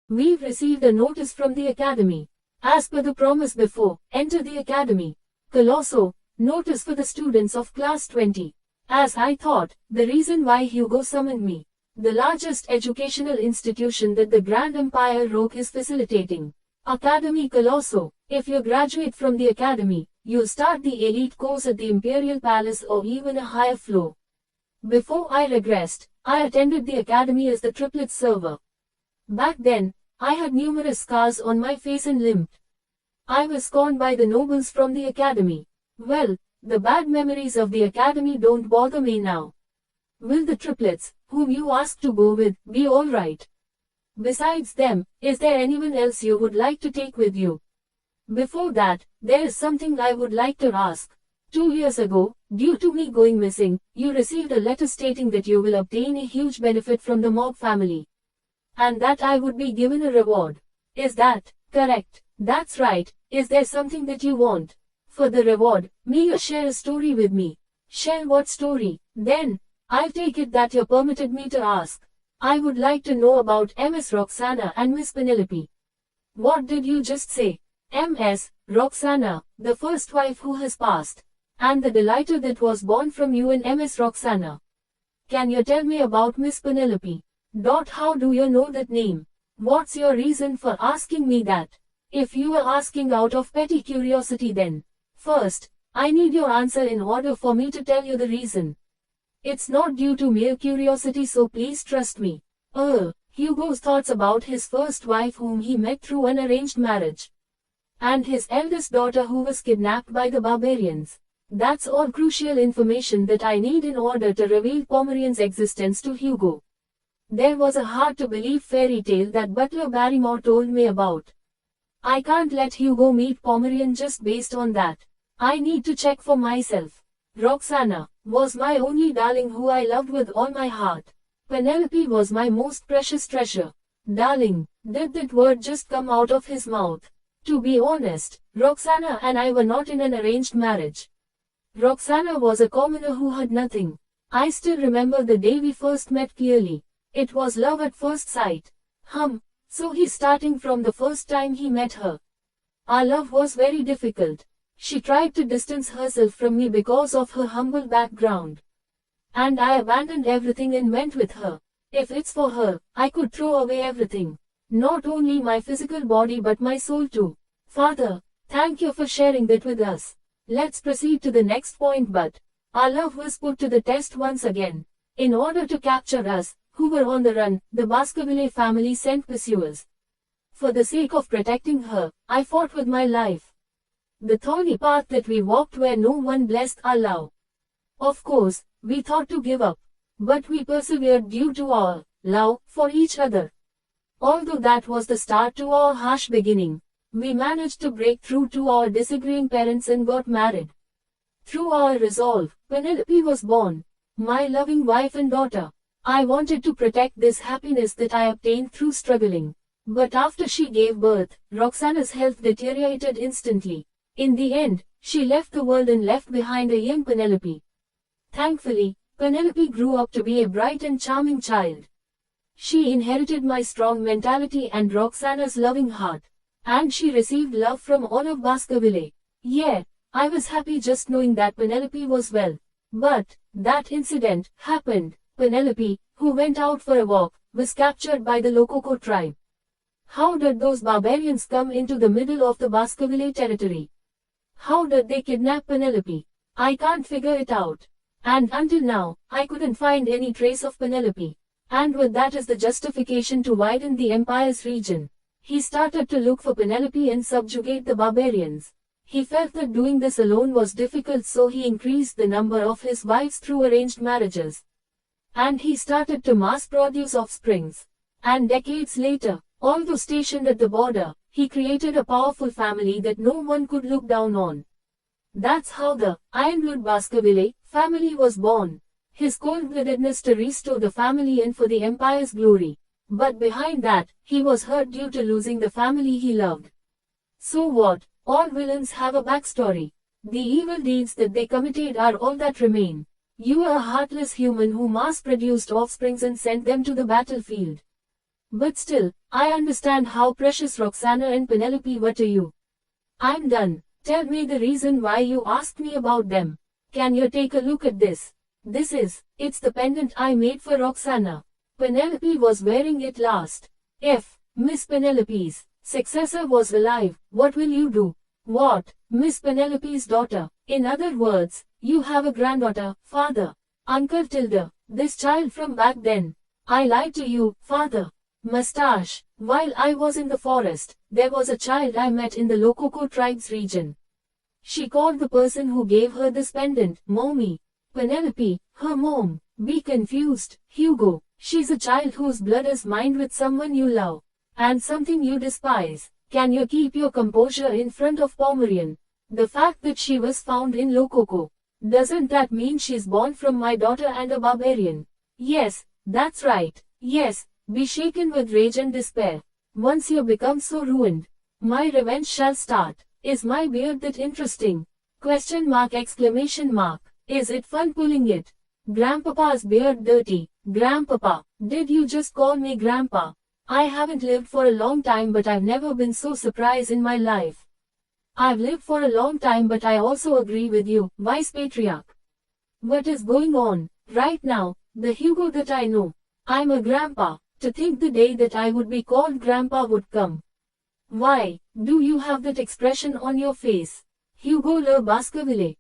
We've received a notice from the Academy. As per the promise before, enter the Academy. Colosso, notice for the students of class 20. As I thought, the reason why Hugo summoned me. The largest educational institution that the Grand Empire Rogue is facilitating. Academy Colosso. If you graduate from the Academy, you'll start the elite course at the Imperial Palace or even a higher floor. Before I regressed, I attended the Academy as the triplet server. Back then, I had numerous scars on my face and limped. I was scorned by the nobles from the Academy. Well, the bad memories of the Academy don't bother me now. Will the triplets, whom you asked to go with, be alright? Besides them, is there anyone else you would like to take with you? Before that, there is something I would like to ask. 2 years ago, due to me going missing, you received a letter stating that you will obtain a huge benefit from the mob family. And that I would be given a reward. Is that correct? That's right. Is there something that you want? For the reward, may you share a story with me. Share what story? Then, I'll take it that you permitted me to ask. I would like to know about Ms. Roxana and Miss Penelope. What did you just say? Ms. Roxana, the first wife who has passed. And the delighter that was born from you and Ms. Roxana. Can you tell me about Miss Penelope? How do you know that name? What's your reason for asking me that? If you are asking out of petty curiosity then. First, I need your answer in order for me to tell you the reason. It's not due to mere curiosity, so please trust me. Hugo's thoughts about his first wife whom he met through an arranged marriage. And his eldest daughter who was kidnapped by the barbarians. That's all crucial information that I need in order to reveal Pomerian's existence to Hugo. There was a hard-to-believe fairy tale that Butler Barrymore told me about. I can't let Hugo meet Pomerian just based on that. I need to check for myself. Roxana was my only darling who I loved with all my heart. Penelope was my most precious treasure. Darling, did that word just come out of his mouth? To be honest, Roxana and I were not in an arranged marriage. Roxana was a commoner who had nothing. I still remember the day we first met clearly. It was love at first sight. So he's starting from the first time he met her. Our love was very difficult. She tried to distance herself from me because of her humble background. And I abandoned everything and went with her. If it's for her, I could throw away everything. Not only my physical body but my soul too. Father, thank you for sharing that with us. Let's proceed to the next point, but our love was put to the test once again. In order to capture us, who were on the run, the Baskerville family sent pursuers. For the sake of protecting her, I fought with my life. The thorny path that we walked where no one blessed our love. Of course, we thought to give up. But we persevered due to our love for each other. Although that was the start to our harsh beginning, we managed to break through to our disagreeing parents and got married. Through our resolve, Penelope was born, my loving wife and daughter. I wanted to protect this happiness that I obtained through struggling. But after she gave birth, Roxana's health deteriorated instantly. In the end, she left the world and left behind a young Penelope. Thankfully, Penelope grew up to be a bright and charming child. She inherited my strong mentality and Roxana's loving heart. And she received love from all of Baskerville. Yeah, I was happy just knowing that Penelope was well. But that incident happened. Penelope, who went out for a walk, was captured by the Lococo tribe. How did those barbarians come into the middle of the Baskerville territory? How did they kidnap Penelope? I can't figure it out. And until now, I couldn't find any trace of Penelope. And with that as the justification to widen the empire's region, he started to look for Penelope and subjugate the barbarians. He felt that doing this alone was difficult, so he increased the number of his wives through arranged marriages. And he started to mass produce offsprings. And decades later, although stationed at the border, he created a powerful family that no one could look down on. That's how the Ironblood Baskerville family was born. His cold-bloodedness to restore the family and for the empire's glory. But behind that, he was hurt due to losing the family he loved. So what? All villains have a backstory. The evil deeds that they committed are all that remain. You are a heartless human who mass-produced offsprings and sent them to the battlefield. But still, I understand how precious Roxana and Penelope were to you. I'm done. Tell me the reason why you asked me about them. Can you take a look at this? It's the pendant I made for Roxana. Penelope was wearing it last. If Miss Penelope's successor was alive, what will you do? What? Miss Penelope's daughter. In other words, you have a granddaughter, father. Uncle Tilda, this child from back then. I lied to you, father. Mustache. While I was in the forest, there was a child I met in the Lococo tribes region. She called the person who gave her this pendant, Mommy. Penelope, her mom. Be confused, Hugo. She's a child whose blood is mined with someone you love. And something you despise. Can you keep your composure in front of Pomeranian? The fact that she was found in Lococo. Doesn't that mean she's born from my daughter and a barbarian? Yes, that's right. Yes, be shaken with rage and despair. Once you become so ruined, my revenge shall start. Is my beard that interesting? Question mark exclamation mark. Is it fun pulling it? Grandpapa's beard dirty. Grandpapa, did you just call me Grandpa? I haven't lived for a long time but I've never been so surprised in my life. I've lived for a long time but I also agree with you, Vice Patriarch. What is going on? Right now, the Hugo that I know. I'm a grandpa. To think the day that I would be called grandpa would come. Why, do you have that expression on your face? Hugo Le Baskerville.